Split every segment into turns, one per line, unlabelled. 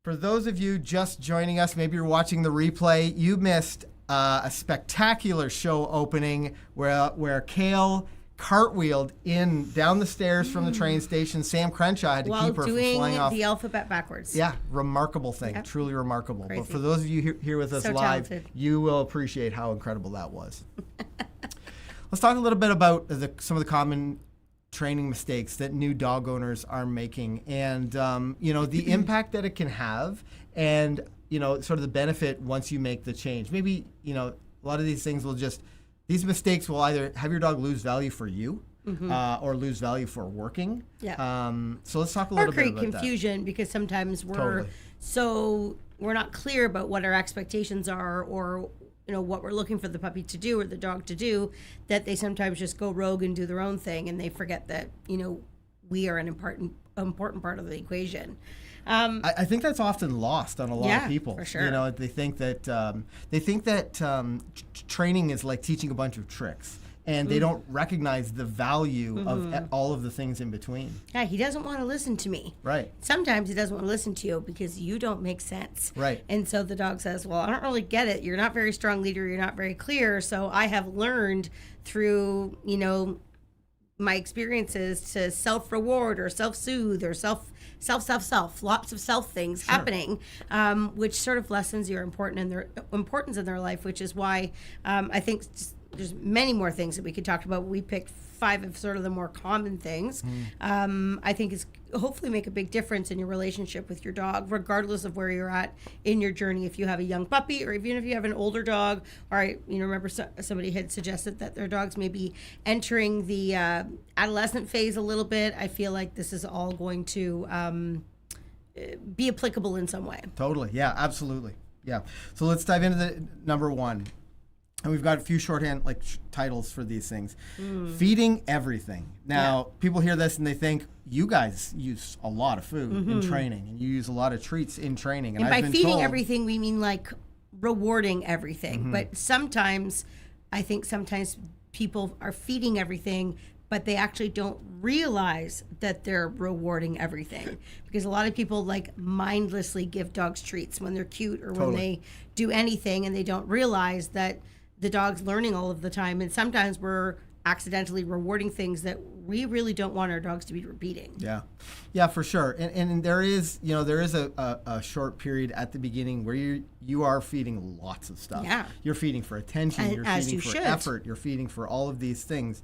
For those of you just joining us, maybe you're watching the replay, you missed a spectacular show opening where Kayl cartwheeled down the stairs from the train station. Sam Crenshaw had to keep her from flying off.
While doing the alphabet backwards.
Yeah, remarkable thing. Yep. Truly remarkable.
Crazy.
But for those of you here with us
So
live,
talented.
you will appreciate how incredible that was. Let's talk a little bit about some of the common training mistakes that new dog owners are making, and the impact that it can have, and sort of the benefit once you make the change. Maybe a lot of these things these mistakes will either have your dog lose value for you, or lose value for working.
Yeah.
So let's talk a little bit about that.
Or create confusion because sometimes we're not clear about what our expectations are, or what we're looking for the puppy to do or the dog to do, that they sometimes just go rogue and do their own thing, and they forget that we are an important part of the equation.
I think that's often lost on a lot of people.
For sure.
They think that training is like teaching a bunch of tricks, and they don't recognize the value of all of the things in between.
Yeah, he doesn't want to listen to me.
Right.
Sometimes he doesn't want to listen to you because you don't make sense.
Right.
And so the dog says, well, I don't really get it. You're not very strong leader. You're not very clear. So I have learned through, my experiences to self-reward or self-soothe or self, lots of self things happening, which sort of lessens your importance in their life, which is why I think there's many more things that we could talk about. We picked 5 of sort of the more common things. I think is hopefully make a big difference in your relationship with your dog, regardless of where you're at in your journey. If you have a young puppy, or even if you have an older dog, or remember somebody had suggested that their dogs may be entering the adolescent phase a little bit. I feel like this is all going to be applicable in some way.
Totally. Yeah, absolutely. Yeah. So let's dive into the number 1. And we've got a few shorthand titles for these things. Feeding everything. Now, people hear this and they think, you guys use a lot of food in training, and you use a lot of treats in training.
And by feeding everything, we mean like rewarding everything. But sometimes people are feeding everything, but they actually don't realize that they're rewarding everything, because a lot of people mindlessly give dogs treats when they're cute or when they do anything, and they don't realize that the dog's learning all of the time, and sometimes we're accidentally rewarding things that we really don't want our dogs to be repeating.
Yeah, for sure. And there is a short period at the beginning where you are feeding lots of stuff.
Yeah.
You're feeding for attention, you're feeding for effort, you're feeding for all of these things.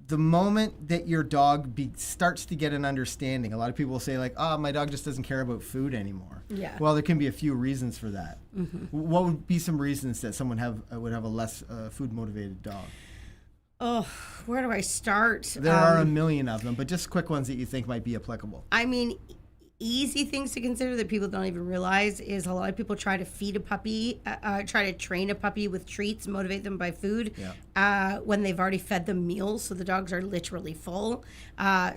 The moment that your dog starts to get an understanding, a lot of people will say my dog just doesn't care about food anymore.
Yeah.
Well, there can be a few reasons for that. What would be some reasons that someone would have a less food motivated dog?
Oh, where do I start?
There are a million of them, but just quick ones that you think might be applicable.
I mean, easy things to consider that people don't even realize is a lot of people try to feed a puppy, try to train a puppy with treats, motivate them by food when they've already fed them meals. So the dogs are literally full.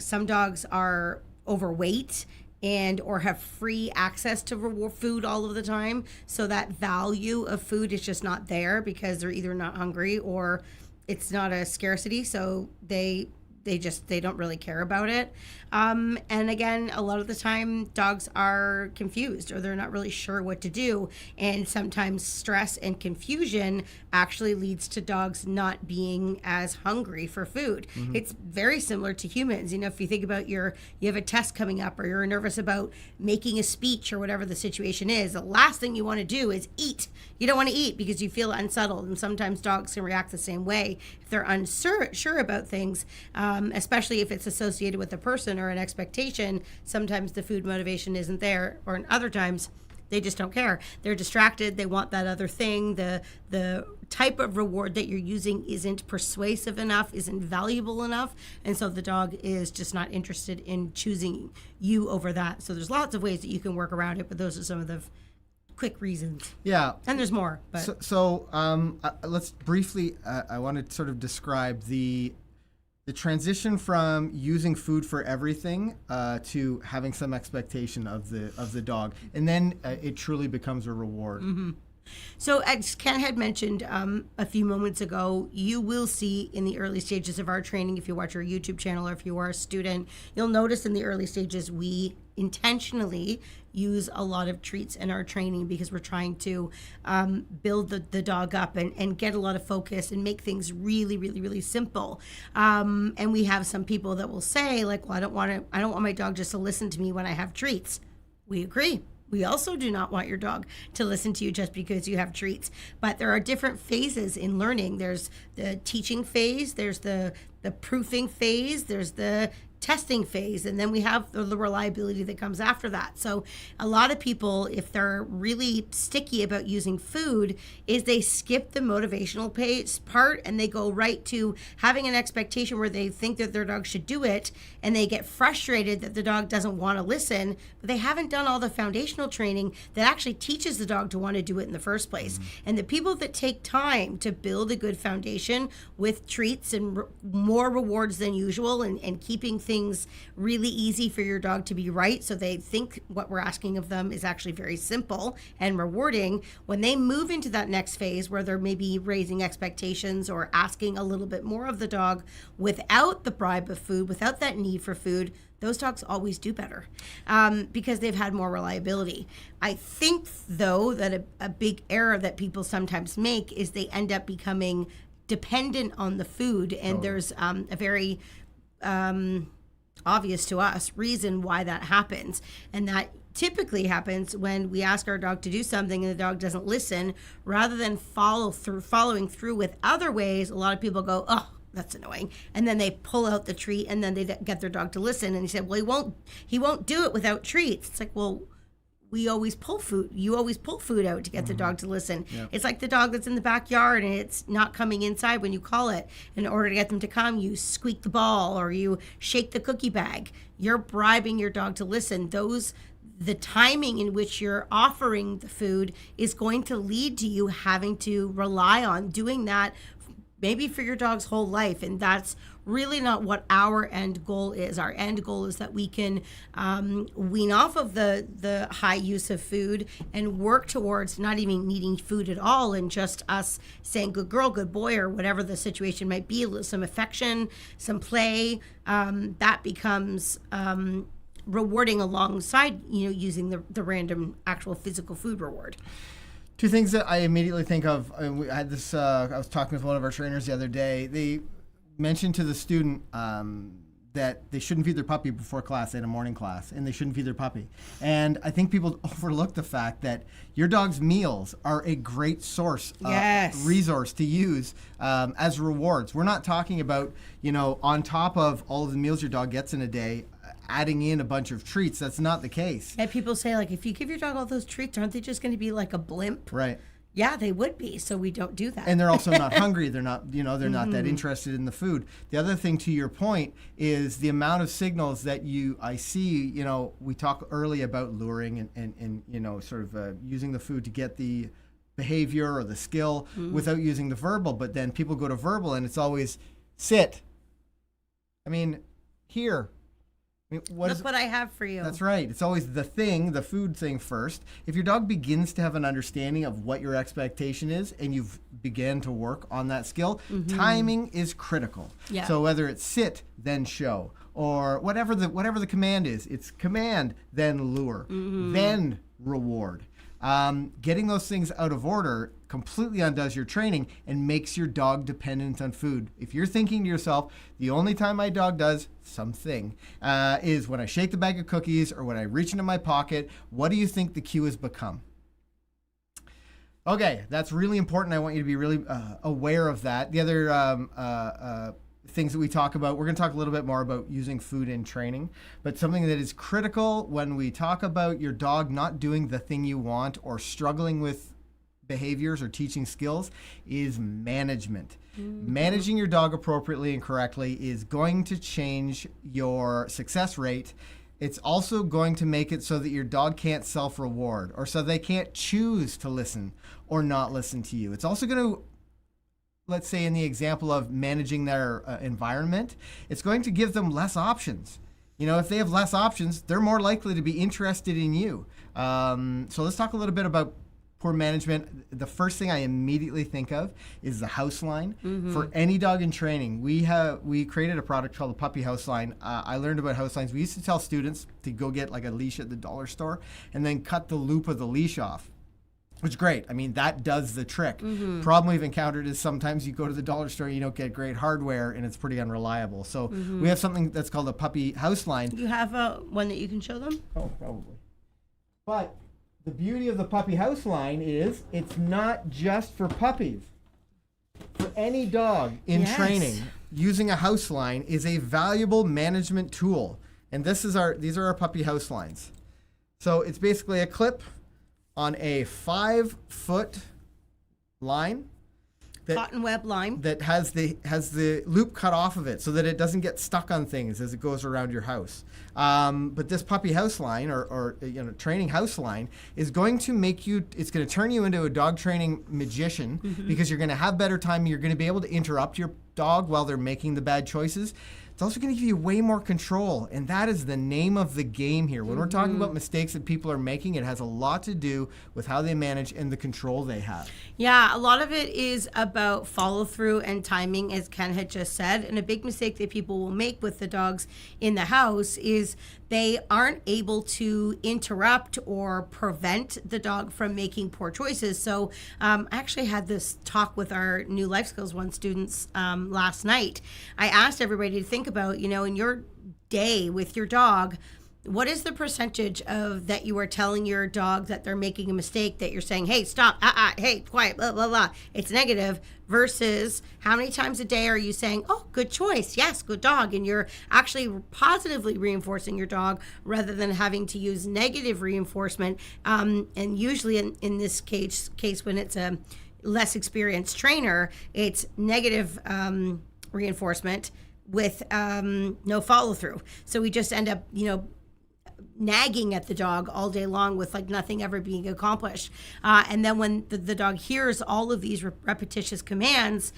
Some dogs are overweight or have free access to food all of the time. So that value of food is just not there because they're either not hungry or it's not a scarcity. So they don't really care about it. And again, a lot of the time dogs are confused or they're not really sure what to do. And sometimes stress and confusion actually leads to dogs not being as hungry for food. It's very similar to humans. If you think about you have a test coming up or you're nervous about making a speech or whatever the situation is, the last thing you want to do is eat. You don't want to eat because you feel unsettled. And sometimes dogs can react the same way if they're unsure about things, especially if it's associated with a person or an expectation. Sometimes the food motivation isn't there, or in other times they just don't care. They're distracted. They want that other thing. The type of reward that you're using isn't persuasive enough, isn't valuable enough, and so the dog is just not interested in choosing you over that. So there's lots of ways that you can work around it, but those are some of the quick reasons.
Yeah.
And there's more. But
Let's briefly, I want to sort of describe the transition from using food for everything to having some expectation of the dog, and then it truly becomes a reward.
So as Ken had mentioned a few moments ago, you will see in the early stages of our training, if you watch our YouTube channel or if you are a student, you'll notice in the early stages we intentionally use a lot of treats in our training because we're trying to build the dog up and get a lot of focus and make things really, really, really simple. And we have some people that will say, like, well, I don't want my dog just to listen to me when I have treats. We agree. We also do not want your dog to listen to you just because you have treats. But there are different phases in learning. There's the teaching phase, there's the proofing phase, there's the testing phase, and then we have the reliability that comes after that. So a lot of people, if they're really sticky about using food, is they skip the motivational part and they go right to having an expectation where they think that their dog should do it, and they get frustrated that the dog doesn't want to listen, but they haven't done all the foundational training that actually teaches the dog to want to do it in the first place. And the people that take time to build a good foundation with treats and more rewards than usual, and keeping things really easy for your dog to be right, so they think what we're asking of them is actually very simple and rewarding. When they move into that next phase where they're maybe raising expectations or asking a little bit more of the dog without the bribe of food, without that need for food, those dogs always do better because they've had more reliability. I think, though, that a big error that people sometimes make is they end up becoming dependent on the food, and there's a very obvious to us reason why that happens, and that typically happens when we ask our dog to do something and the dog doesn't listen. Rather than following through with other ways, a lot of people go, oh, that's annoying, and then they pull out the treat and then they get their dog to listen. And he said, well, he won't do it without treats. It's like, well, you always pull food out to get the dog to listen. Yep. It's like the dog that's in the backyard and it's not coming inside when you call it. In order to get them to come, you squeak the ball or you shake the cookie bag. You're bribing your dog to listen. The timing in which you're offering the food is going to lead to you having to rely on doing that maybe for your dog's whole life, and that's really not what our end goal is. Our end goal is that we can wean off of the high use of food and work towards not even needing food at all, and just us saying good girl, good boy, or whatever the situation might be, some affection, some play, that becomes rewarding alongside using the random actual physical food reward.
Two things that I immediately think of. I had this. I was talking with one of our trainers the other day. They mentioned to the student that they shouldn't feed their puppy before class. They had a morning class, and they shouldn't feed their puppy. And I think people overlook the fact that your dog's meals are a great resource to use as rewards. We're not talking about, on top of all of the meals your dog gets in a day, adding in a bunch of treats. That's not the case.
Yeah, people say, like, if you give your dog all those treats, aren't they just going to be like a blimp?
Right.
Yeah, they would be. So we don't do that.
And they're also not hungry. They're not, they're not that interested in the food. The other thing, to your point, is the amount of signals that I see. We talk early about luring and sort of using the food to get the behavior or the skill without using the verbal. But then people go to verbal and it's always sit. Here.
Look what I have for you.
That's right. It's always the food thing first. If your dog begins to have an understanding of what your expectation is and you've began to work on that skill, timing is critical. Yeah. So whether it's sit, then show, or whatever the command is, it's command, then lure, then reward. Getting those things out of order completely undoes your training and makes your dog dependent on food. If you're thinking to yourself, the only time my dog does something is when I shake the bag of cookies or when I reach into my pocket, what do you think the cue has become? Okay, that's really important. I want you to be really aware of that. The other things that we talk about, we're going to talk a little bit more about using food in training, but something that is critical when we talk about your dog not doing the thing you want or struggling with behaviors or teaching skills is management. Managing your dog appropriately and correctly is going to change your success rate. It's also going to make it so that your dog can't self-reward, or so they can't choose to listen or not listen to you. It's also going to, let's say in the example of managing their environment, it's going to give them less options. If they have less options, they're more likely to be interested in you. So let's talk a little bit about poor management, the first thing I immediately think of is the house line. For any dog in training, we created a product called the puppy house line. I learned about house lines. We used to tell students to go get like a leash at the dollar store and then cut the loop of the leash off. Which is great. I mean, that does the trick. Problem we've encountered is sometimes you go to the dollar store, you don't get great hardware, and it's pretty unreliable. So we have something that's called a puppy house line.
You have one that you can show them?
Oh, probably. But the beauty of the puppy house line is it's not just for puppies. For any dog in training, using a house line is a valuable management tool. And these are our puppy house lines. So it's basically a clip on a 5-foot line,
Cotton web line
that has the loop cut off of it so that it doesn't get stuck on things as it goes around your house. But this puppy house line or training house line is going to it's going to turn you into a dog training magician because you're going to have better time. You're going to be able to interrupt your dog while they're making the bad choices. It's also going to give you way more control, and that is the name of the game here. When we're talking about mistakes that people are making, it has a lot to do with how they manage and the control they have.
Yeah, a lot of it is about follow through and timing, as Ken had just said. And a big mistake that people will make with the dogs in the house is they aren't able to interrupt or prevent the dog from making poor choices. So I actually had this talk with our new Life Skills 1 students last night. I asked everybody to think about, in your day with your dog, what is the percentage of that you are telling your dog that they're making a mistake, that you're saying, hey, stop, hey, quiet, blah, blah, blah. It's negative, versus how many times a day are you saying, oh, good choice, yes, good dog, and you're actually positively reinforcing your dog rather than having to use negative reinforcement. And usually in this case, when it's a less experienced trainer, it's negative reinforcement with no follow through. So we just end up, nagging at the dog all day long with like nothing ever being accomplished. And then when the dog hears all of these repetitious commands,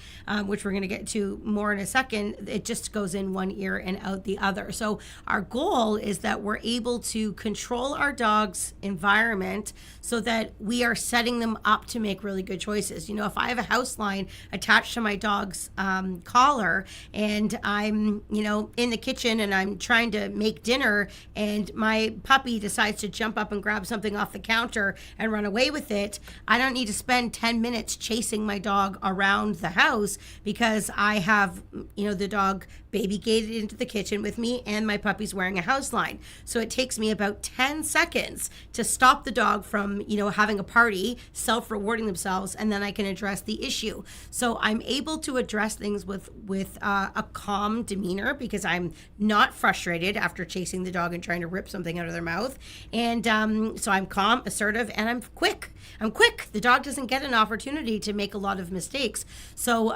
which we're going to get to more in a second, it just goes in one ear and out the other. So our goal is that we're able to control our dog's environment so that we are setting them up to make really good choices. If I have a house line attached to my dog's collar and I'm, in the kitchen and I'm trying to make dinner and my puppy decides to jump up and grab something off the counter and run away with it, I don't need to spend 10 minutes chasing my dog around the house because I have, the dog baby gated into the kitchen with me and my puppy's wearing a house line. So it takes me about 10 seconds to stop the dog from, having a party, self-rewarding themselves, and then I can address the issue. So I'm able to address things with a calm demeanor because I'm not frustrated after chasing the dog and trying to rip something out of their mouth. And so I'm calm, assertive, and I'm quick. The dog doesn't get an opportunity to make a lot of mistakes. So,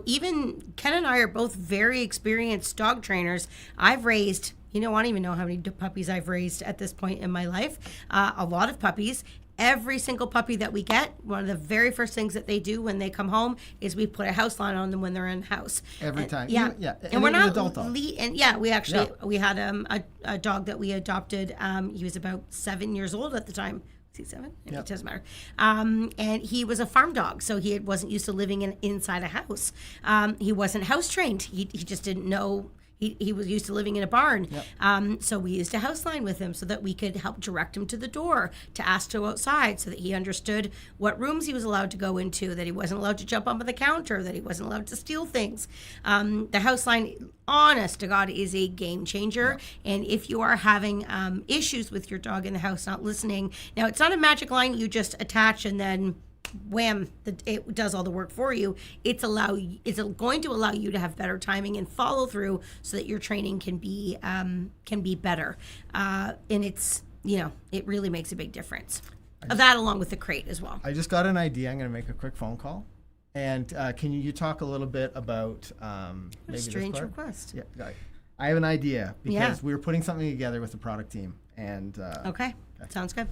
even Ken and I are both very experienced dog trainers. I've raised, I don't even know how many puppies I've raised at this point in my life. A lot of puppies. Every single puppy that we get, one of the very first things that they do when they come home is we put a house line on them when they're in the house.
Every time.
Yeah. And we're not
adult dog.
We actually we had a dog that we adopted. He was about 7 years old at the time. Is he 7? It doesn't matter. And he was a farm dog, so he wasn't used to living inside a house. He wasn't house trained. He just didn't know. He was used to living in a barn. So we used a house line with him so that we could help direct him to the door, to ask to go outside, so that he understood what rooms he was allowed to go into, that he wasn't allowed to jump onto the counter, that he wasn't allowed to steal things. The house line, honest to God, is a game changer. And if you are having issues with your dog in the house not listening, now it's not a magic line you just attach and then wham, it does all the work for you. It's going to allow you to have better timing and follow through so that your training can be better. And it's, it really makes a big difference. That along with the crate as well.
I just got an idea. I'm going to make a quick phone call. And can you talk a little bit about maybe
strange request?
Yeah, I have an idea because we were putting something together with the product team. And
okay, sounds good.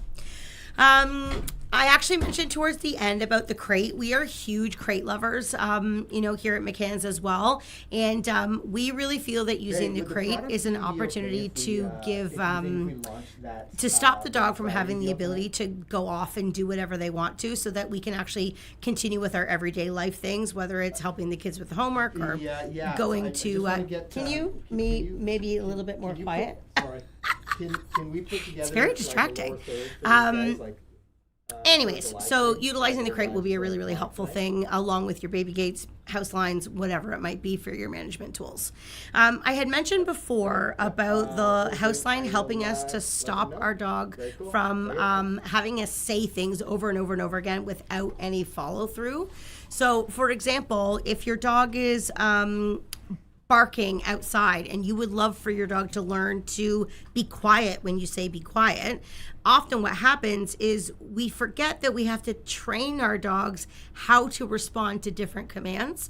I actually mentioned towards the end about the crate. We are huge crate lovers, here at McCann's as well. And we really feel that using the crate is an opportunity to give, to stop the dog from having the ability to go off and do whatever they want to, so that we can actually continue with our everyday life things, whether it's helping the kids with homework or going can you maybe a little bit more quiet?
Can we put together?
It's very distracting. Anyways, so utilizing the crate will be a really, really helpful thing, along with your baby gates, house lines, whatever it might be for your management tools. I had mentioned before about the house line helping us to stop our dog from having us say things over and over and over again without any follow through. So, for example, if your dog is barking outside and you would love for your dog to learn to be quiet when you say be quiet, often what happens is we forget that we have to train our dogs how to respond to different commands.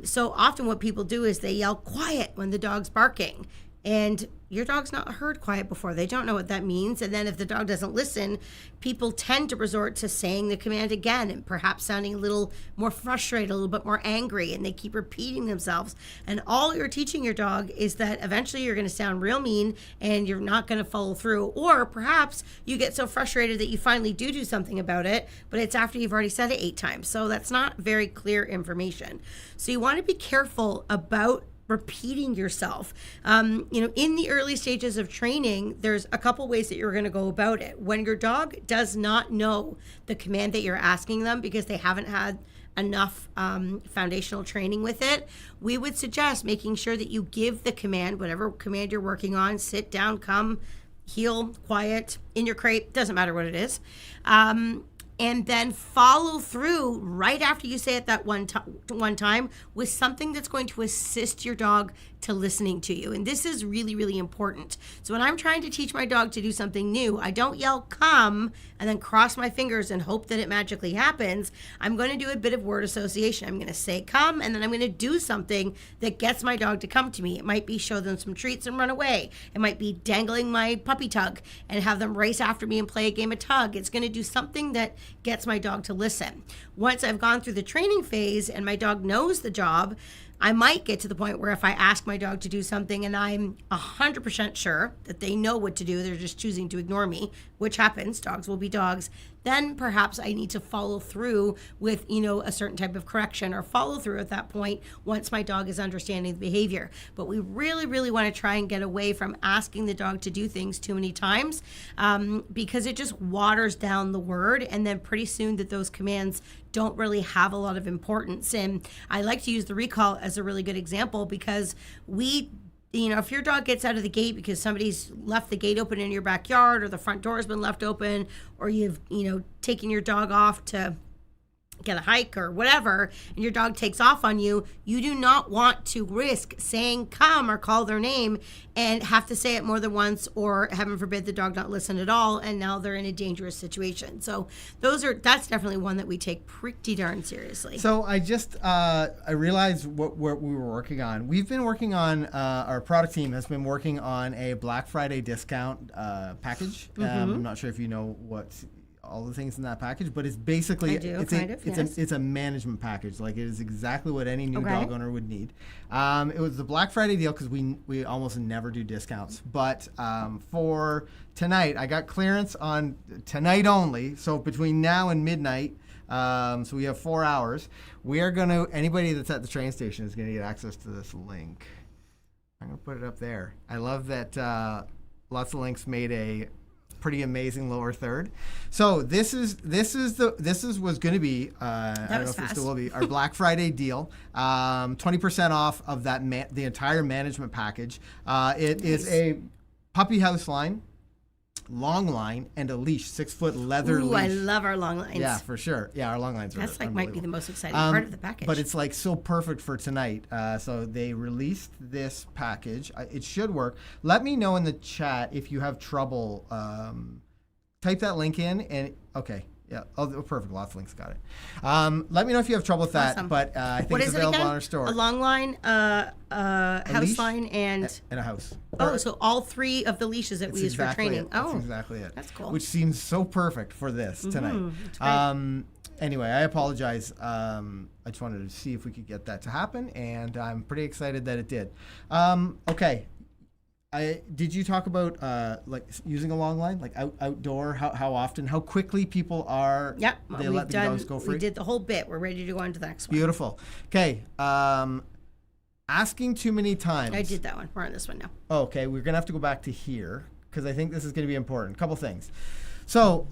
So often what people do is they yell quiet when the dog's barking, and your dog's not heard quiet before. They don't know what that means. And then if the dog doesn't listen, people tend to resort to saying the command again and perhaps sounding a little more frustrated, a little bit more angry, and they keep repeating themselves. And all you're teaching your dog is that eventually you're going to sound real mean and you're not going to follow through. Or perhaps you get so frustrated that you finally do something about it, but it's after you've already said it 8 times. So that's not very clear information. So you want to be careful about repeating yourself. In the early stages of training, there's a couple ways that you're going to go about it. When your dog does not know the command that you're asking them because they haven't had enough foundational training with it, we would suggest making sure that you give the command, whatever command you're working on: sit down, come, heel, quiet, in your crate, doesn't matter what it is. And then follow through right after you say it that one time with something that's going to assist your dog to listening to you. And this is really, really important. So when I'm trying to teach my dog to do something new, I don't yell come and then cross my fingers and hope that it magically happens. I'm going to do a bit of word association. I'm going to say come, and then I'm going to do something that gets my dog to come to me. It might be show them some treats and run away. It might be dangling my puppy tug and have them race after me and play a game of tug. It's going to do something that gets my dog to listen. Once I've gone through the training phase and my dog knows the job, I might get to the point where if I ask my dog to do something and I'm 100% sure that they know what to do, they're just choosing to ignore me, which happens, dogs will be dogs, then perhaps I need to follow through with, a certain type of correction, or follow through at that point once my dog is understanding the behavior. But we really, really want to try and get away from asking the dog to do things too many times, because it just waters down the word, and then pretty soon that those commands don't really have a lot of importance. And I like to use the recall as a really good example, because if your dog gets out of the gate because somebody's left the gate open in your backyard, or the front door has been left open, or you've, taken your dog off to get a hike or whatever, and your dog takes off on you, you do not want to risk saying come or call their name and have to say it more than once, or heaven forbid the dog not listen at all, and now they're in a dangerous situation. So that's definitely one that we take pretty darn seriously.
So I realized what we were working on. We've been working on, our product team has been working on a Black Friday discount package. I'm not sure if you know what all the things in that package, but it's basically it's a management package. Like, it is exactly what any new dog owner would need. It was the Black Friday deal because we almost never do discounts, but for tonight I got clearance on tonight only. So between now and midnight, so we have 4 hours. We are anybody that's at the train station is gonna get access to this link. I'm gonna put it up there. I love that Lots of Links made a pretty amazing lower third. So this was going to be I don't know if it still will be our Black Friday deal. 20% off of that the entire management package. It is a puppy house line, long line, and a leash, 6-foot leather leash.
I love our long lines.
Yeah, for sure. Yeah, our long lines.
That's might be the most exciting part of the package.
But it's so perfect for tonight. So they released this package. It should work. Let me know in the chat if you have trouble. Type that link in, and okay. Yeah. Oh, perfect. Lots of links. Got it. Let me know if you have trouble with that.
Awesome.
But I think
What
it's
is it
available
again?
on our store.
A long line, house
leash
line, and
a house.
oh, so all 3 of the leashes that we use for training.
That's exactly it.
That's cool.
Which seems so perfect for this tonight. Anyway, I apologize. I just wanted to see if we could get that to happen, and I'm pretty excited that it did. Okay. Did you talk about like using a long line, like outdoor? How often? How quickly people are?
Yep.
They let the dogs go free.
We did the whole bit. We're ready to go on to the next one.
Beautiful. Okay. Asking too many times.
I did that one. We're on this one now.
Okay, we're gonna have to go back to here because I think this is gonna be important. Couple things. So.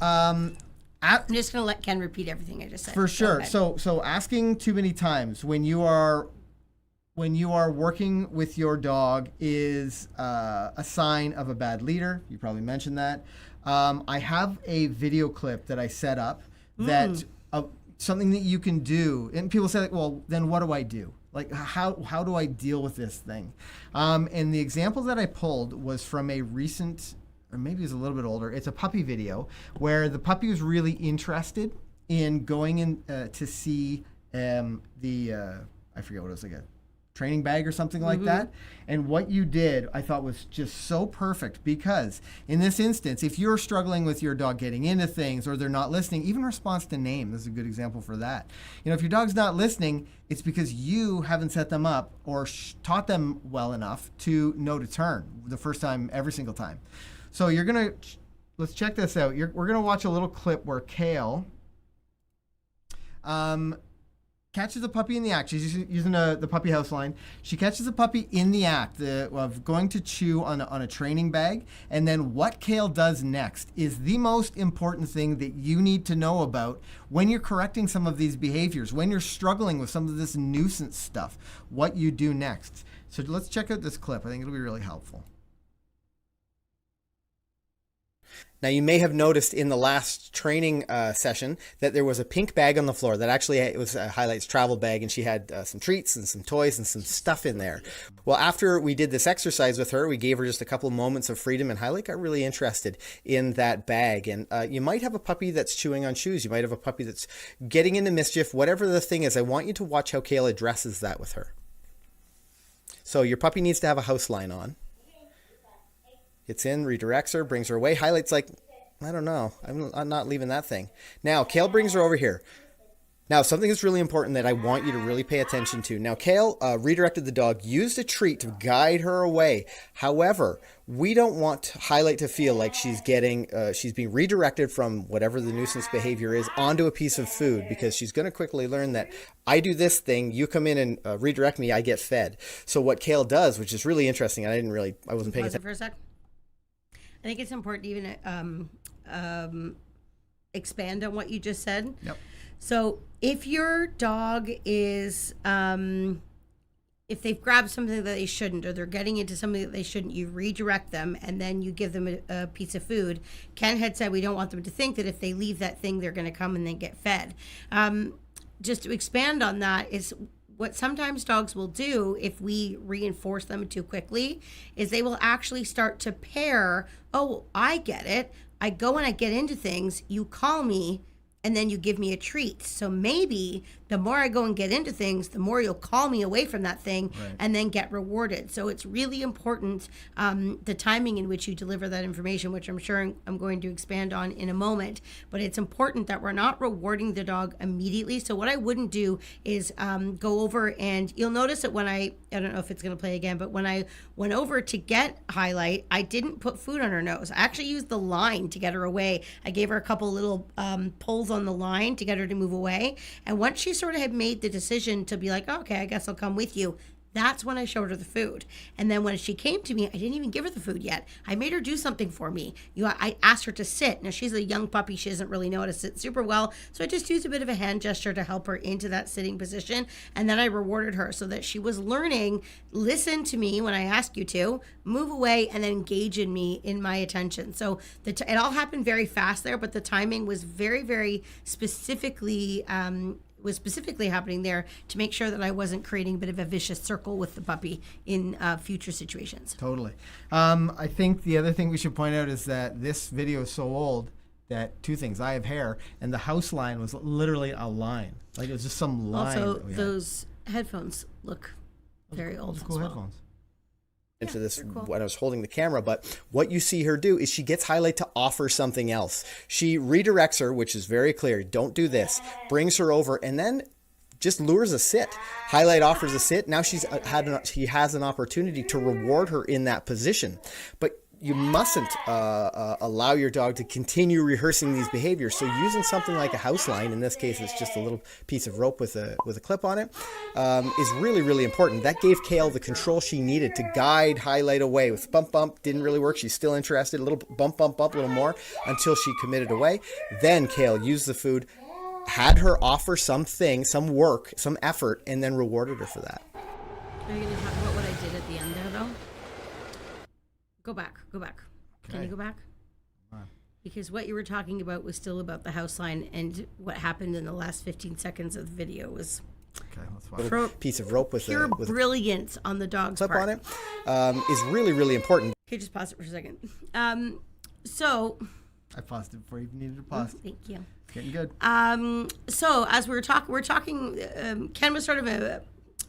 I'm
just going to let Ken repeat everything I just said.
For sure. So asking too many times when you are working with your dog is a sign of a bad leader. You probably mentioned that. I have a video clip that I set up that something that you can do. And people say, like, well, then what do I do? Like, how do I deal with this thing? And the example that I pulled was from a recent, or maybe it's a little bit older, it's a puppy video where the puppy was really interested in going in to see I forget what it was, like a training bag or something like that. And what you did, I thought, was just so perfect, because in this instance, if you're struggling with your dog getting into things or they're not listening, even response to name, this is a good example for that. You know, if your dog's not listening, it's because you haven't set them up or taught them well enough to know to turn the first time, every single time. So let's check this out. We're gonna watch a little clip where Kayl catches a puppy in the act. She's using the puppy house line. She catches a puppy in the act of going to chew on a training bag. And then what Kayl does next is the most important thing that you need to know about when you're correcting some of these behaviors, when you're struggling with some of this nuisance stuff, what you do next. So let's check out this clip. I think it'll be really helpful. Now, you may have noticed in the last training session that there was a pink bag on the floor that actually it was Highlight's travel bag, and she had some treats and some toys and some stuff in there. Well, after we did this exercise with her, we gave her just a couple moments of freedom, and Highlight got really interested in that bag. And you might have a puppy that's chewing on shoes. You might have a puppy that's getting into mischief. Whatever the thing is, I want you to watch how Kayl addresses that with her. So your puppy needs to have a house line on. Gets in, redirects her, brings her away. Highlight's like, I don't know. I'm not leaving that thing. Now, Kayl brings her over here. Now, something that's really important that I want you to really pay attention to. Now, Kayl redirected the dog, used a treat to guide her away. However, we don't want Highlight to feel like she's being redirected from whatever the nuisance behavior is onto a piece of food, because she's going to quickly learn that I do this thing, you come in and redirect me, I get fed. So what Kayl does, which is really interesting, I wasn't paying attention.
For a sec. I think it's important to even expand on what you just said.
Yep.
So if your dog is, if they've grabbed something that they shouldn't, or they're getting into something that they shouldn't, you redirect them and then you give them a piece of food. Ken had said we don't want them to think that if they leave that thing, they're going to come and then get fed. Just to expand on that is, what sometimes dogs will do if we reinforce them too quickly is they will actually start to pair, oh, I get it. I go and I get into things, you call me, and then you give me a treat. So maybe the more I go and get into things, the more you'll call me away from that thing, right, and then get rewarded. So it's really important, the timing in which you deliver that information, which I'm sure I'm going to expand on in a moment. But it's important that we're not rewarding the dog immediately. So what I wouldn't do is go over, and you'll notice that when I don't know if it's going to play again, but when I went over to get Highlight, I didn't put food on her nose. I actually used the line to get her away. I gave her a couple little pulls on the line to get her to move away. And once she sort of had made the decision to be like, oh, okay, I guess I'll come with you, that's when I showed her the food. And then when she came to me, I didn't even give her the food yet. I made her do something for me. I asked her to sit. Now, she's a young puppy. She doesn't really know how to sit super well. So I just used a bit of a hand gesture to help her into that sitting position. And then I rewarded her so that she was learning, listen to me when I ask you to, move away, and then engage in me, in my attention. So it all happened very fast there, but the timing was very, very specifically happening there to make sure that I wasn't creating a bit of a vicious circle with the puppy in future situations.
Totally. I think the other thing we should point out is that this video is so old that two things. I have hair, and the house line was literally a line. Like it was just some line.
Also, those headphones look very old.
Those cool headphones.
Into this
cool.
when I was holding the camera, but what you see her do is she gets Highlight to offer something else. She redirects her, which is very clear. Don't do this. Brings her over, and then just lures a sit. Highlight offers a sit. Now she has an opportunity to reward her in that position, but you mustn't allow your dog to continue rehearsing these behaviors. So using something like a house line, in this case it's just a little piece of rope with a clip on it, is really, really important. That gave Kayl the control she needed to guide Highlight away. With bump, bump, didn't really work. She's still interested. A little bump, bump, bump, a little more until she committed away. Then Kayl used the food, had her offer something, some work, some effort, and then rewarded her for that.
Are you going to talk about what I did at the end there, though? Go back.
Okay.
Can you go back? Because what you were talking about was still about the house line, and what happened in the last 15 seconds of the video was
Little piece of rope with
pure
with
brilliance on the dog's
clip
part.
on it is really, really important.
Okay, just pause it for a second. So
I paused it before you needed to pause.
thank you.
It's getting good.
So as we're talking, Ken was sort of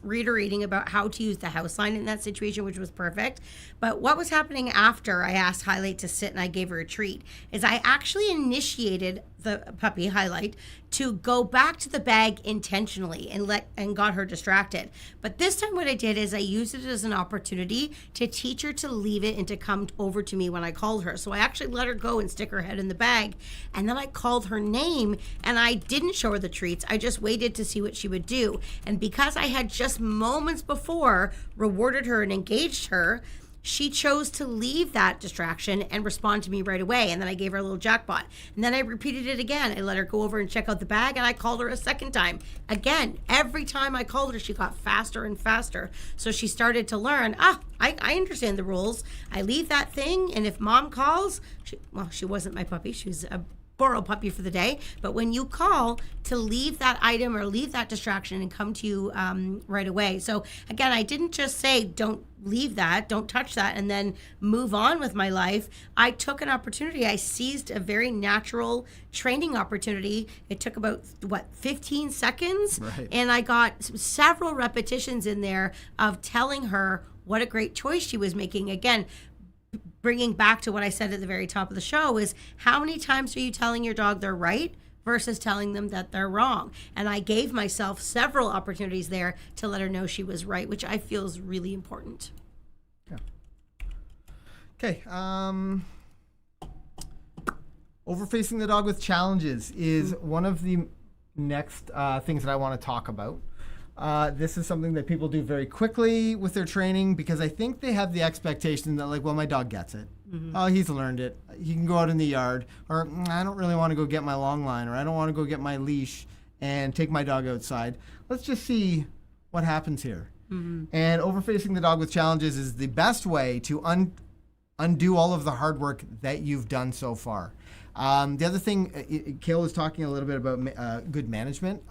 reiterating about how to use the house line in that situation, which was perfect. But what was happening after I asked Highlight to sit and I gave her a treat is I actually initiated the puppy, Highlight, to go back to the bag intentionally and got her distracted. But this time what I did is I used it as an opportunity to teach her to leave it and to come over to me when I called her. So I actually let her go and stick her head in the bag, and then I called her name, and I didn't show her the treats. I just waited to see what she would do. And because I had just moments before rewarded her and engaged her, she chose to leave that distraction and respond to me right away. And then I gave her a little jackpot. And then I repeated it again. I let her go over and check out the bag, and I called her a second time. Again, every time I called her, she got faster and faster. So she started to learn, I understand the rules. I leave that thing, and if mom calls, she wasn't my puppy. She was a borrow puppy for the day, but when you call, to leave that item or leave that distraction and come to you right away. So again, I didn't just say don't leave that, don't touch that, and then move on with my life. I took an opportunity. I seized a very natural training opportunity. It took about 15 seconds,
right.
And I got several repetitions in there of telling her what a great choice she was making. Again, bringing back to what I said at the very top of the show is how many times are you telling your dog they're right versus telling them that they're wrong? And I gave myself several opportunities there to let her know she was right, which I feel is really important.
Yeah. Okay. Overfacing the dog with challenges is one of the next things that I want to talk about. This is something that people do very quickly with their training because I think they have the expectation that, like, well, my dog gets it. Mm-hmm. Oh, he's learned it. He can go out in the yard. Or I don't really want to go get my long line, or I don't want to go get my leash and take my dog outside. Let's just see what happens here. Mm-hmm. And overfacing the dog with challenges is the best way to undo all of the hard work that you've done so far. The other thing, Kayl was talking a little bit about good management.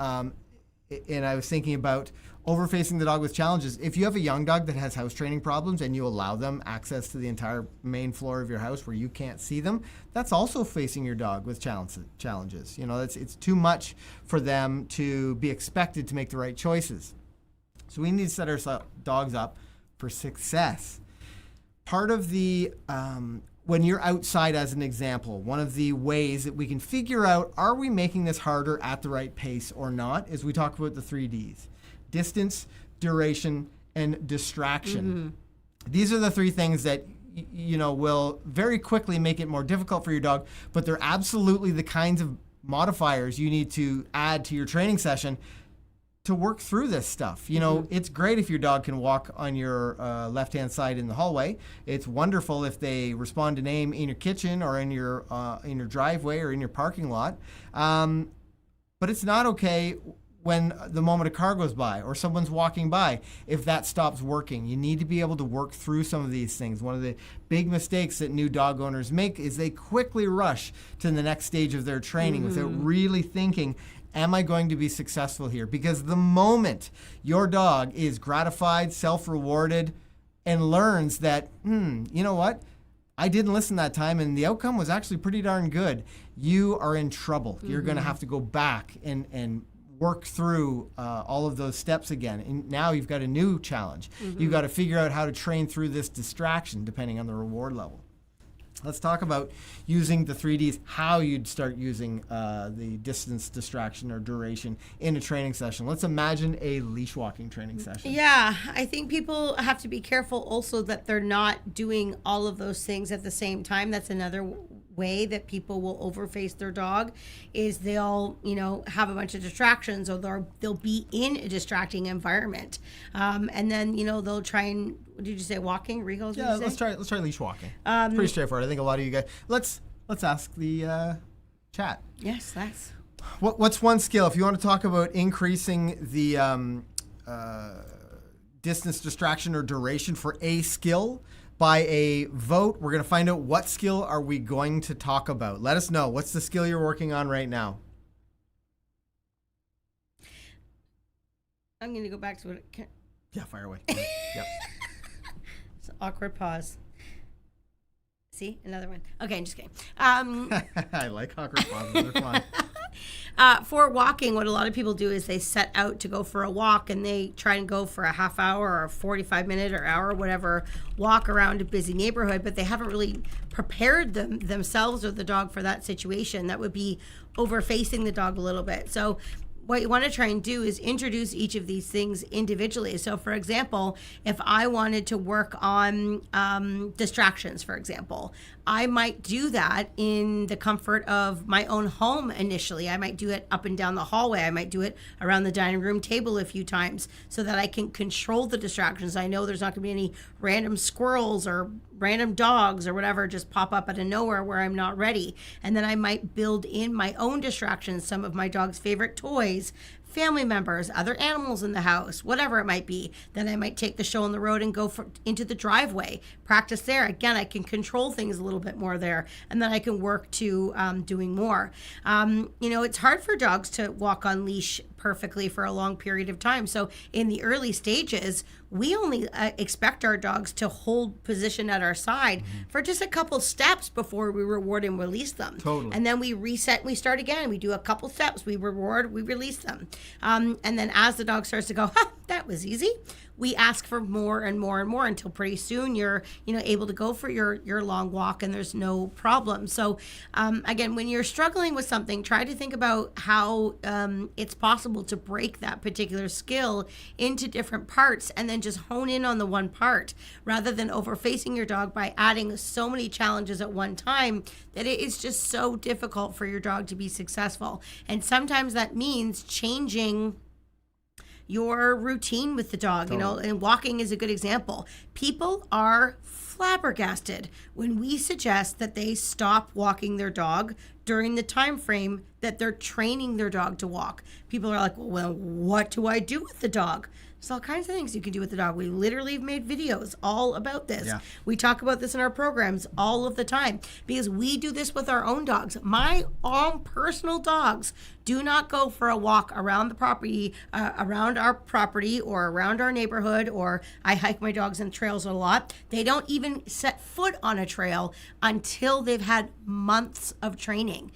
And I was thinking about overfacing the dog with challenges. If you have a young dog that has house training problems and you allow them access to the entire main floor of your house where you can't see them, that's also facing your dog with challenges. You know, it's too much for them to be expected to make the right choices. So we need to set our dogs up for success. Part of the when you're outside, as an example, one of the ways that we can figure out, are we making this harder at the right pace or not, is we talk about the 3 Ds: distance, duration, and distraction. Mm-hmm. These are the 3 things that will very quickly make it more difficult for your dog, but they're absolutely the kinds of modifiers you need to add to your training session to work through this stuff. It's great if your dog can walk on your left-hand side in the hallway. It's wonderful if they respond to name in your kitchen or in your driveway or in your parking lot. But it's not okay when the moment a car goes by or someone's walking by, if that stops working. You need to be able to work through some of these things. One of the big mistakes that new dog owners make is they quickly rush to the next stage of their training without really thinking, am I going to be successful here? Because the moment your dog is gratified, self-rewarded, and learns that, you know what? I didn't listen that time and the outcome was actually pretty darn good. you are in trouble. You're going to have to go back and work through all of those steps again. And now you've got a new challenge. You've got to figure out how to train through this distraction depending on the reward level. Let's talk about using the 3Ds, how you'd start using the distance, distraction, or duration in a training session. Let's imagine a leash walking training session.
Yeah, I think people have to be careful also that they're not doing all of those things at the same time. That's another way that people will overface their dog, is they'll, have a bunch of distractions, or they'll be in a distracting environment. And then, they'll try and, what did you say, walking? Regals?
Yeah, let's try leash walking. Pretty straightforward. I think a lot of you guys, let's ask the chat.
Yes, that's.
What's one skill, if you want to talk about increasing the distance, distraction, or duration for a skill? By a vote, we're going to find out what skill are we going to talk about. Let us know. What's the skill you're working on right now?
I'm going to go back to what it can.
Yeah, fire away. Yep.
It's an awkward pause. See? Another one. Okay, I'm just kidding.
I like awkward pauses. They're fun.
For walking, what a lot of people do is they set out to go for a walk, and they try and go for a half hour or a 45-minute or hour, whatever, walk around a busy neighborhood, but they haven't really prepared themselves or the dog for that situation. That would be overfacing the dog a little bit. So what you want to try and do is introduce each of these things individually. So, for example, if I wanted to work on distractions, for example, I might do that in the comfort of my own home initially. I might do it up and down the hallway. I might do it around the dining room table a few times so that I can control the distractions. I know there's not going to be any random squirrels or random dogs or whatever just pop up out of nowhere where I'm not ready. And then I might build in my own distractions, some of my dog's favorite toys, family members, other animals in the house, whatever it might be. Then I might take the show on the road and go into the driveway, practice there. Again, I can control things a little bit more there, and then I can work to doing more. It's hard for dogs to walk on leash perfectly for a long period of time. So in the early stages, we only expect our dogs to hold position at our side for just a couple steps before we reward and release them.
Totally.
And then we reset and we start again. We do a couple steps, we reward, we release them. And then as the dog starts to go, that was easy, we ask for more and more and more until pretty soon you're able to go for your long walk and there's no problem. So again, when you're struggling with something, try to think about how it's possible to break that particular skill into different parts and then just hone in on the one part rather than overfacing your dog by adding so many challenges at one time that it is just so difficult for your dog to be successful. And sometimes that means changing your routine with the dog, and walking is a good example. People are flabbergasted when we suggest that they stop walking their dog during the time frame that they're training their dog to walk. People are like, well, what do I do with the dog? There's all kinds of things you can do with the dog. We literally have made videos all about this. Yeah. We talk about this in our programs all of the time because we do this with our own dogs. My own personal dogs do not go for a walk around the property, around our property or around our neighborhood, or I hike my dogs in trails a lot. They don't even set foot on a trail until they've had months of training.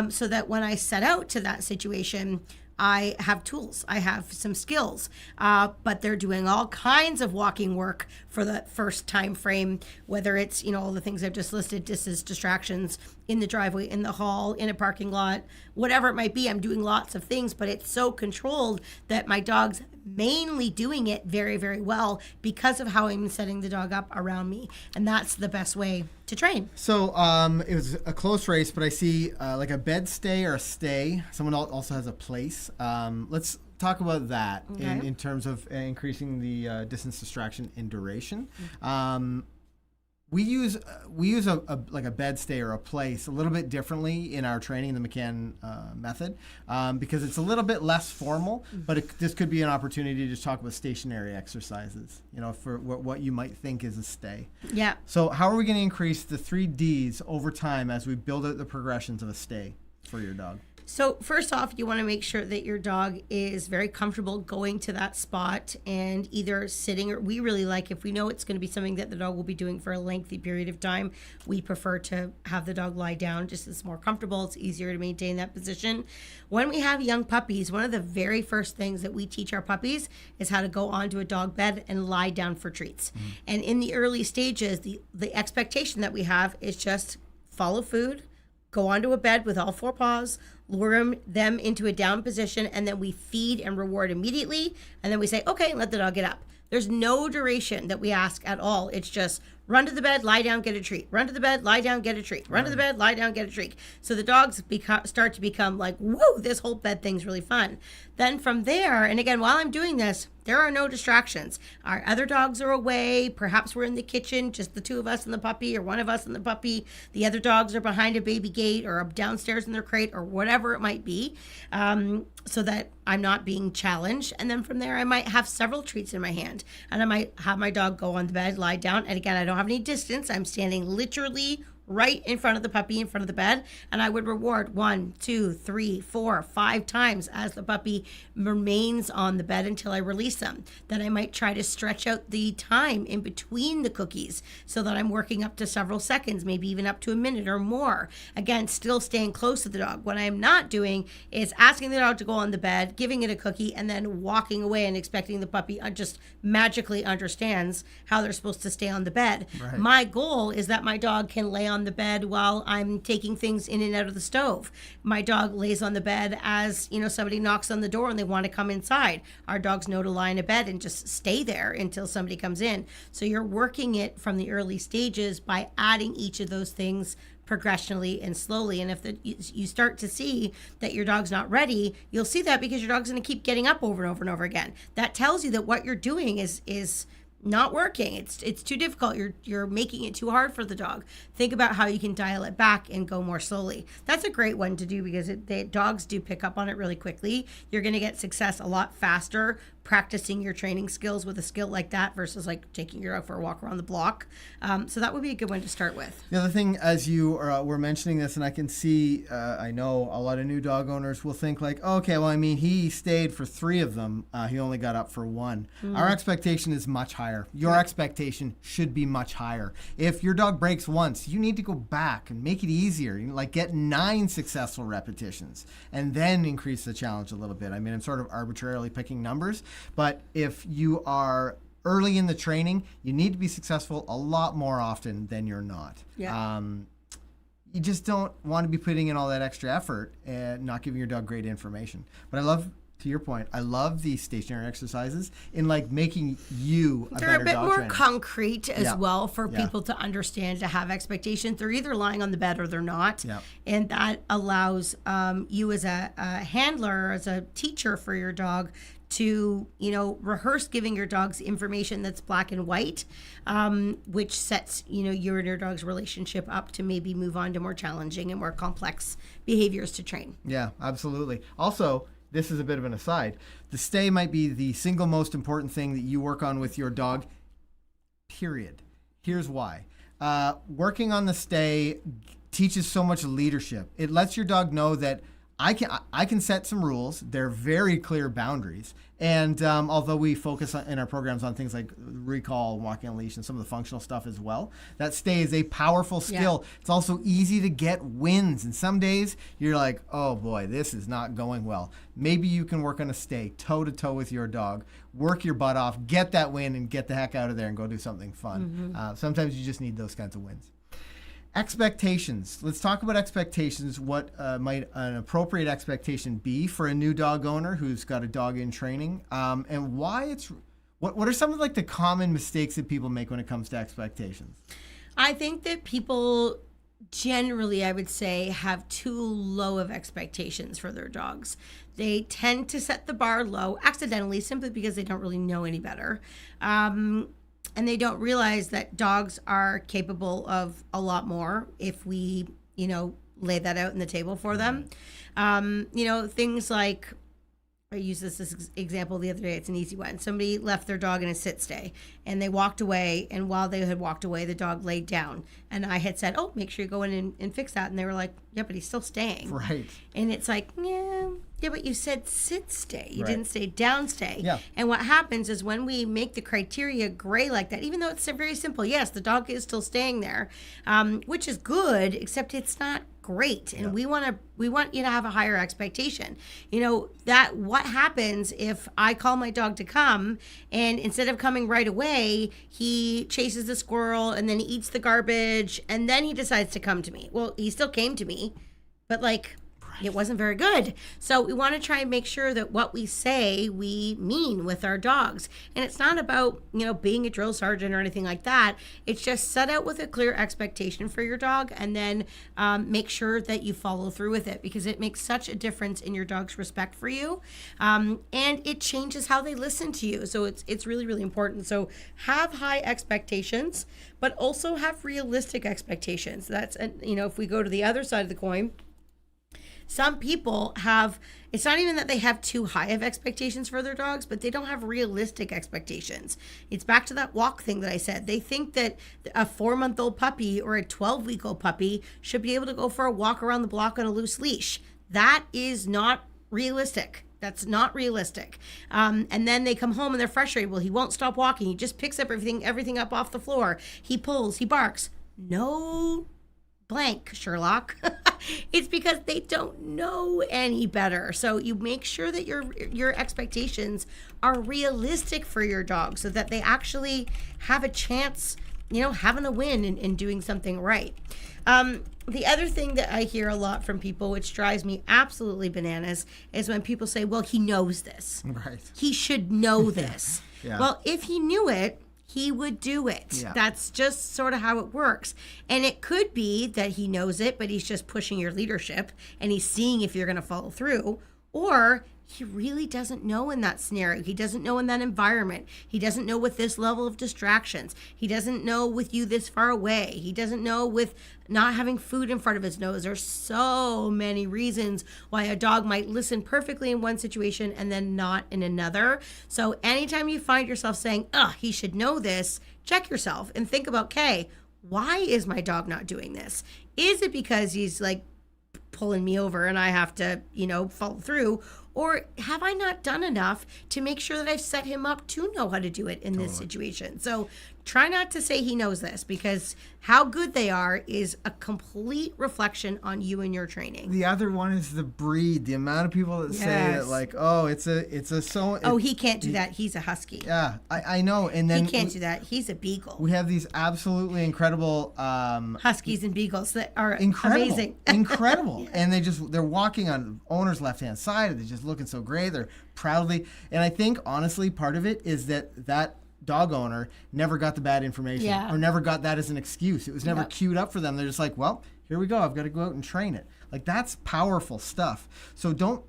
So that when I set out to that situation, I have tools, I have some skills, but they're doing all kinds of walking work for the first time frame, whether it's, all the things I've just listed, distractions in the driveway, in the hall, in a parking lot, whatever it might be. I'm doing lots of things, but it's so controlled that my dog's mainly doing it very, very well because of how I'm setting the dog up around me. And that's the best way to train.
So it was a close race, but I see like a bed stay or a stay. Someone also has a place. Let's talk about that in terms of increasing the distance, distraction, and duration. We use a like a bed stay or a place a little bit differently in our training in the McCann method because it's a little bit less formal, but this could be an opportunity to just talk about stationary exercises, for what you might think is a stay.
Yeah.
So how are we going to increase the 3 Ds over time as we build out the progressions of a stay for your dog?
So first off, you want to make sure that your dog is very comfortable going to that spot and either sitting, or we really like, if we know it's going to be something that the dog will be doing for a lengthy period of time, we prefer to have the dog lie down. Just it's more comfortable. It's easier to maintain that position. When we have young puppies, one of the very first things that we teach our puppies is how to go onto a dog bed and lie down for treats. And in the early stages, the expectation that we have is just follow food, go onto a bed with all four paws, lure them into a down position, and then we feed and reward immediately. And then we say, okay, let the dog get up. There's no duration that we ask at all. It's just run to the bed, lie down, get a treat. Run to the bed, lie down, get a treat. Run to the bed, lie down, get a treat. So the dogs start to become like, whoa, this whole bed thing's really fun. Then from there, and again, while I'm doing this, there are no distractions. Our other dogs are away. Perhaps we're in the kitchen, just the two of us and the puppy, or one of us and the puppy. The other dogs are behind a baby gate or downstairs in their crate or whatever it might be, so that I'm not being challenged. And then from there, I might have several treats in my hand. And I might have my dog go on the bed, lie down. And again, I don't have any distance. I'm standing literally right in front of the puppy, in front of the bed, and I would reward 1, 2, 3, 4, 5 times as the puppy remains on the bed until I release them. Then I might try to stretch out the time in between the cookies so that I'm working up to several seconds, maybe even up to a minute or more. Again, still staying close to the dog. What I'm not doing is asking the dog to go on the bed, giving it a cookie, and then walking away and expecting the puppy just magically understands how they're supposed to stay on the bed.
Right.
My goal is that my dog can lay on the bed while I'm taking things in and out of the stove. My dog lays on the bed as, somebody knocks on the door and they want to come inside. Our dogs know to lie in a bed and just stay there until somebody comes in. So you're working it from the early stages by adding each of those things progressionally and slowly. And if you start to see that your dog's not ready, you'll see that because your dog's going to keep getting up over and over and over again. That tells you that what you're doing is not working. It's too difficult. You're making it too hard for the dog. Think about how you can dial it back and go more slowly. That's a great one to do because dogs do pick up on it really quickly. You're going to get success a lot faster practicing your training skills with a skill like that versus like taking your dog for a walk around the block. So that would be a good one to start with.
The other thing, as you were mentioning this, and I can see, I know a lot of new dog owners will think like, okay, well, I mean, he stayed for 3 of them. He only got up for 1. Our expectation is much higher. Your expectation should be much higher. If your dog breaks once, you need to go back and make it easier. Like get 9 successful repetitions and then increase the challenge a little bit. I mean, I'm sort of arbitrarily picking numbers, but if you are early in the training, you need to be successful a lot more often than you're not.
Yeah.
You just don't want to be putting in all that extra effort and not giving your dog great information. But I love, to your point, I love these stationary exercises in like making you a
They're
better
a bit
dog
more
trainer.
concrete as well for
Yeah.
people to understand, to have expectations. They're either lying on the bed or they're not.
Yeah.
And that allows you as a handler, as a teacher for your dog, to rehearse giving your dogs information that's black and white, which sets your and your dog's relationship up to maybe move on to more challenging and more complex behaviors to train.
Yeah, absolutely. Also, this is a bit of an aside. The stay might be the single most important thing that you work on with your dog, period. Here's why. Working on the stay teaches so much leadership. It lets your dog know that I can set some rules. They're very clear boundaries. And although we focus in our programs on things like recall, walking on leash, and some of the functional stuff as well, that stay is a powerful skill. Yeah. It's also easy to get wins. And some days you're like, oh boy, this is not going well. Maybe you can work on a stay toe to toe with your dog, work your butt off, get that win, and get the heck out of there and go do something fun. Mm-hmm. Sometimes you just need those kinds of wins. Expectations. Let's talk about expectations. What might an appropriate expectation be for a new dog owner who's got a dog in training, and why it's what are some of like the common mistakes that people make when it comes to expectations?
I think that people generally, I would say, have too low of expectations for their dogs. They tend to set the bar low accidentally, simply because they don't really know any better. And they don't realize that dogs are capable of a lot more if we, lay that out on the table for them. Things like I used this as example the other day. It's an easy one. Somebody left their dog in a sit stay and they walked away. And while they had walked away, the dog laid down. And I had said, oh, make sure you go in and fix that. And they were like, yeah, but he's still staying.
Right.
And it's like, yeah, but you said sit stay. You
Right.
didn't say down stay.
Yeah.
And what happens is when we make the criteria gray like that, even though it's very simple, yes, the dog is still staying there, which is good, except it's not great. And we want you to have a higher expectation. You know, that what happens if I call my dog to come and instead of coming right away, he chases the squirrel and then he eats the garbage and then he decides to come to me. Well, he still came to me, but like, it wasn't very good. So we want to try and make sure that what we say we mean with our dogs. And it's not about, being a drill sergeant or anything like that. It's just set out with a clear expectation for your dog and then make sure that you follow through with it because it makes such a difference in your dog's respect for you. And it changes how they listen to you. So it's really, really important. So have high expectations, but also have realistic expectations. That's, if we go to the other side of the coin, some people have, it's not even that they have too high of expectations for their dogs, but they don't have realistic expectations. It's back to that walk thing that I said. They think that a 4-month-old puppy or a 12-week-old puppy should be able to go for a walk around the block on a loose leash. That is not realistic. That's not realistic. And then they come home and they're frustrated. Well, he won't stop walking. He just picks up everything up off the floor. He pulls, he barks. No blank, Sherlock. It's because they don't know any better. So you make sure that your expectations are realistic for your dog so that they actually have a chance, having a win and doing something right. The other thing that I hear a lot from people, which drives me absolutely bananas, is when people say, well, he knows this.
Right.
He should know this.
Yeah.
Well, if he knew it, he would do it.
Yeah.
That's just sort of how it works. And it could be that he knows it, but he's just pushing your leadership and he's seeing if you're going to follow through. Or he really doesn't know in that scenario. He doesn't know in that environment. He doesn't know with this level of distractions. He doesn't know with you this far away. He doesn't know with not having food in front of his nose. There's so many reasons why a dog might listen perfectly in one situation and then not in another. So anytime you find yourself saying, he should know this, check yourself and think about, okay, why is my dog not doing this? Is it because he's like pulling me over and I have to, follow through? Or have I not done enough to make sure that I've set him up to know how to do it in this situation? So try not to say he knows this because how good they are is a complete reflection on you and your training.
The other one is the breed. The amount of people that say that, like,
he can't do that. He's a husky.
Yeah, I know. And then
he can't do that. He's a beagle.
We have these absolutely incredible
huskies and beagles that are
amazing. Incredible.
Yeah.
And they're walking on owner's left-hand side and they're just looking so great. They're proudly. And I think, honestly, part of it is that dog owner never got the bad information or never got that as an excuse. It was never queued up for them. They're just like, well, here we go. I've got to go out and train it. Like, that's powerful stuff. So don't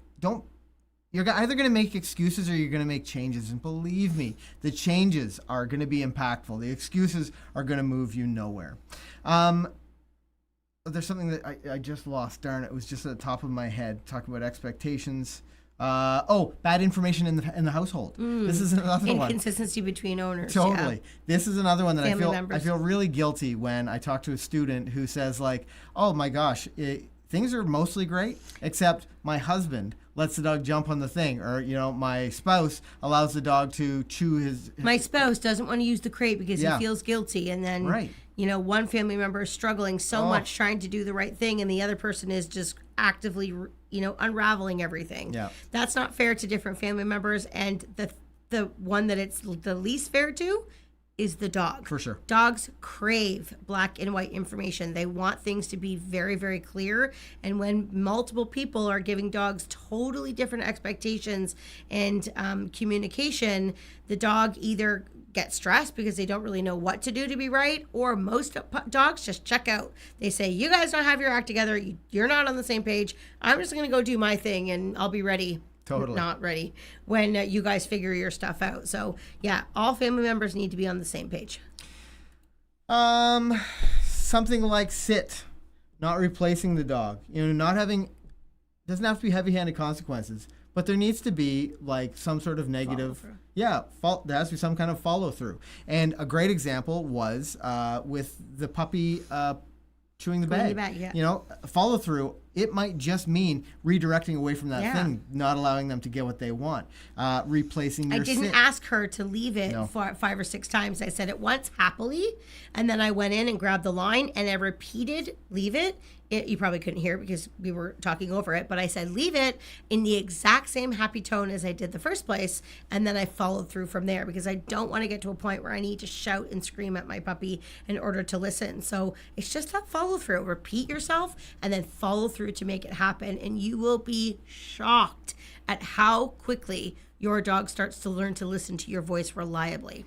you're either going to make excuses or you're going to make changes. And believe me, the changes are going to be impactful. The excuses are going to move you nowhere. There's something that I just lost. Darn, it was just at the top of my head, talking about expectations. Bad information in the household. This is another one.
Inconsistency between owners.
Totally.
Yeah.
This is another one that
Family
I feel really guilty when I talk to a student who says, like, oh my gosh, things are mostly great, except my husband lets the dog jump on the thing, or my spouse allows the dog to chew his.
My spouse doesn't want to use the crate because he feels guilty, and then
right.
One family member is struggling so much trying to do the right thing, and the other person is just actively, unraveling everything.
Yeah.
That's not fair to different family members, and the one that it's the least fair to is the dog.
For sure.
Dogs crave black and white information. They want things to be very, very clear. And when multiple people are giving dogs totally different expectations and communication, the dog either get stressed because they don't really know what to do to be right, or most dogs just check out. They say, you guys don't have your act together. You're not on the same page. I'm just going to go do my thing and I'll be ready.
Totally.
Not ready when you guys figure your stuff out. So yeah, all family members need to be on the same page.
Something like sit, not replacing the dog, not having doesn't have to be heavy-handed consequences, but there needs to be like some sort of negative. There has to be some kind of follow through. And a great example was with the puppy chewing the bag. You know, follow through. It might just mean redirecting away from that thing, not allowing them to get what they want, replacing their
I didn't
sit.
ask her to leave it for 5 or 6 times. I said it once happily, and then I went in and grabbed the line, and I repeated, leave it. You probably couldn't hear it because we were talking over it, but I said, leave it in the exact same happy tone as I did the first place, and then I followed through from there because I don't want to get to a point where I need to shout and scream at my puppy in order to listen. So it's just that follow through. Repeat yourself and then follow through to make it happen, and you will be shocked at how quickly your dog starts to learn to listen to your voice reliably.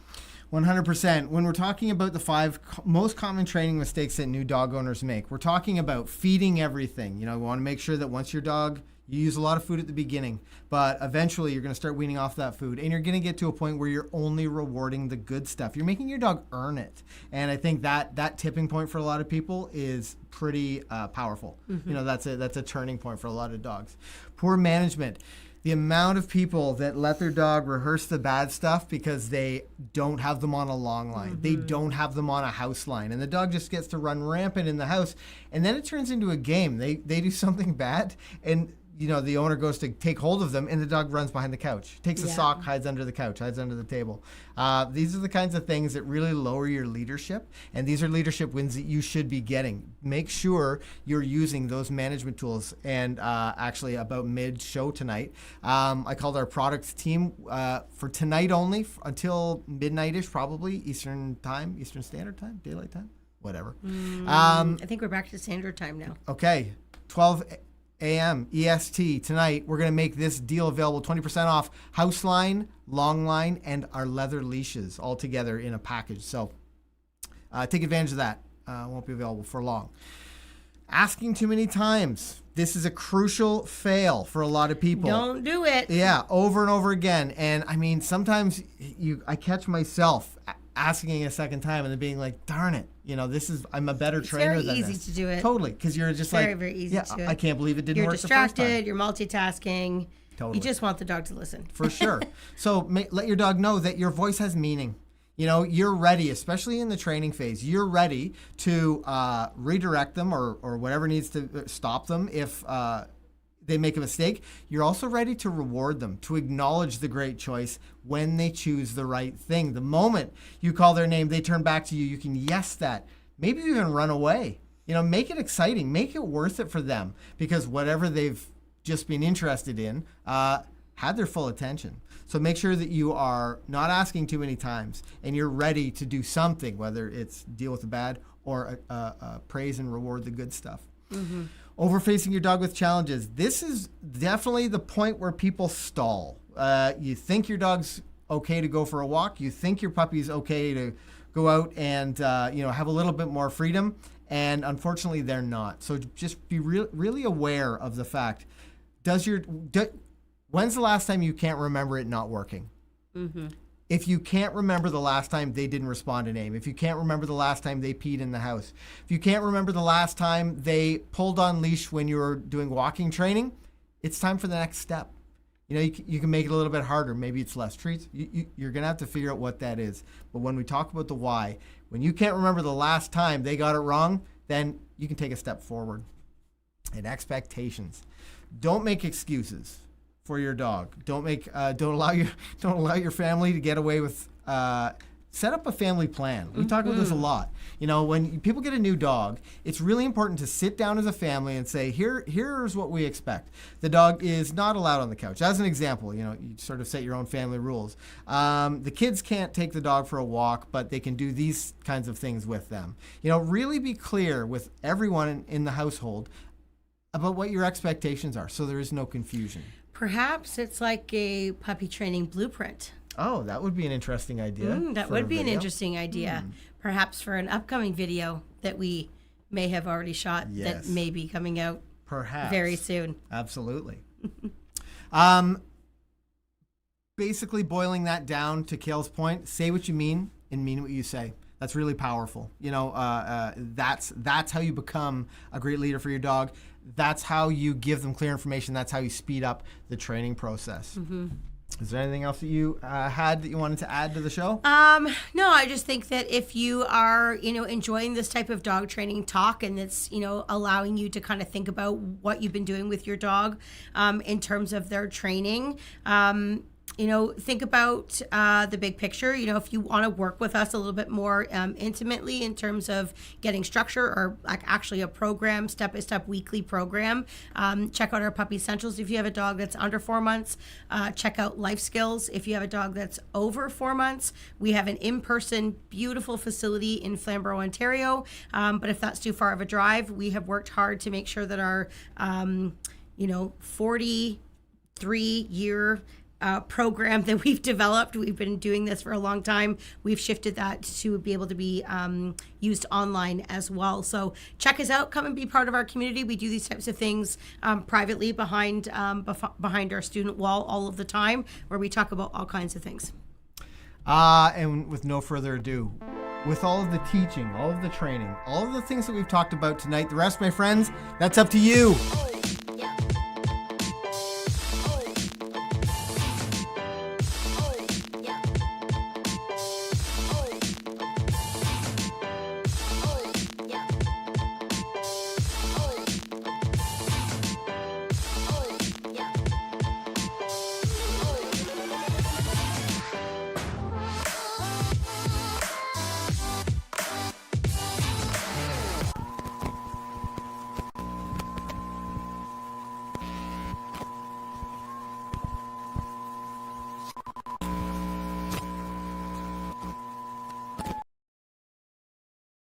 100%. When we're talking about the 5 most common training mistakes that new dog owners make, we're talking about feeding everything. You know, we want to make sure that once your dog, you use a lot of food at the beginning, but eventually you're going to start weaning off that food, and you're going to get to a point where you're only rewarding the good stuff. You're making your dog earn it. And I think that tipping point for a lot of people is pretty powerful. You know, that's a turning point for a lot of dogs. Poor management. The amount of people that let their dog rehearse the bad stuff because they don't have them on a long line. They don't have them on a house line. And the dog just gets to run rampant in the house. And then it turns into a game. They do something bad, and you know, the owner goes to take hold of them, and the dog runs behind the couch, takes a sock, hides under the couch, hides under the table. These are the kinds of things that really lower your leadership, and these are leadership wins that you should be getting. Make sure you're using those management tools. And actually, about mid-show tonight, I called our product team for tonight only until midnight-ish, probably Eastern Standard Time, Daylight Time, whatever.
I think we're back to standard time now.
Okay, 12 a.m. EST tonight. We're going to make this deal available, 20% off house line, long line, and our leather leashes all together in a package. So take advantage of that. Won't be available for long. Asking too many times. This is a crucial fail for a lot of people.
Don't do it.
Yeah, over and over again. And I mean, sometimes I catch myself asking a second time and then being like, darn it, you know, I'm a better trainer than this.
It's very easy to do it.
Totally, because you're just
very, very easy to do it.
I can't believe it didn't
You're
work the first time.
distracted, you're multitasking.
Totally.
You just want the dog to listen.
For sure. So let your dog know that your voice has meaning. You know, you're ready, especially in the training phase, you're ready to redirect them or whatever needs to stop them if they make a mistake. You're also ready to reward them, to acknowledge the great choice when they choose the right thing. The moment you call their name, they turn back to you, you can yes that. Maybe even run away. You know, make it exciting. Make it worth it for them, because whatever they've just been interested in had their full attention. So make sure that you are not asking too many times and you're ready to do something, whether it's deal with the bad or praise and reward the good stuff. Overfacing your dog with challenges. This is definitely the point where people stall. You think your dog's okay to go for a walk. You think your puppy's okay to go out and have a little bit more freedom. And unfortunately, they're not. So just be really aware of the fact. When's the last time you can't remember it not working? If you can't remember the last time they didn't respond to name, if you can't remember the last time they peed in the house, if you can't remember the last time they pulled on leash when you were doing walking training, it's time for the next step. You know, you can make it a little bit harder. Maybe it's less treats. You're going to have to figure out what that is. But when we talk about the why, when you can't remember the last time they got it wrong, then you can take a step forward. And expectations. Don't make excuses for your dog. Don't allow your family to get away with. Set up a family plan. We talk about this a lot. You know, when people get a new dog, it's really important to sit down as a family and say, here's what we expect. The dog is not allowed on the couch. As an example, you know, you sort of set your own family rules. The kids can't take the dog for a walk, but they can do these kinds of things with them. You know, really be clear with everyone in the household about what your expectations are, so there is no confusion.
Perhaps it's like a puppy training blueprint.
Oh, that would be an interesting idea.
That would be an interesting idea. Perhaps for an upcoming video that we may have already shot that may be coming out very soon.
Absolutely. Basically boiling that down to Kayl's point, say what you mean and mean what you say. That's really powerful. That's how you become a great leader for your dog. That's how you give them clear information. That's how you speed up the training process. Is there anything else that you had that you wanted to add to the show?
No, I just think that if you are, enjoying this type of dog training talk, and it's, allowing you to kind of think about what you've been doing with your dog in terms of their training, think about the big picture. If you want to work with us a little bit more intimately in terms of getting structure, or like actually a program, step-by-step weekly program, check out our Puppy Essentials if you have a dog that's under 4 months. Check out Life Skills if you have a dog that's over 4 months. We have an in-person, beautiful facility in Flamborough, Ontario. But if that's too far of a drive, we have worked hard to make sure that our, 43-year program that we've developed. We've been doing this for a long time. We've shifted that to be able to be used online as well. So check us out. Come and be part of our community. We do these types of things privately behind our student wall all of the time, where we talk about all kinds of things.
And with no further ado, with all of the teaching, all of the training, all of the things that we've talked about tonight, the rest, my friends, that's up to you.